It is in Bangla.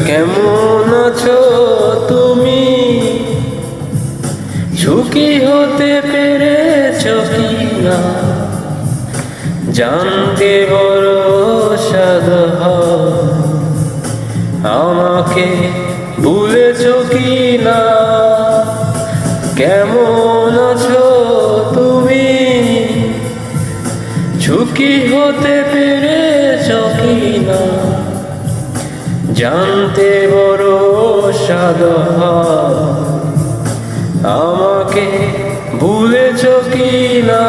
কেমন আছো তুমি? ঝুঁকি হতে পেরেছ কি না জানতে বড় সাধ হয়। আমাকে ভুলেছ কি না? কেমন আছো তুমি? ঝুঁকি হতে পেরেছ কি না জানতে বড় সাধ হয়। আমাকে ভুলেছ কি না?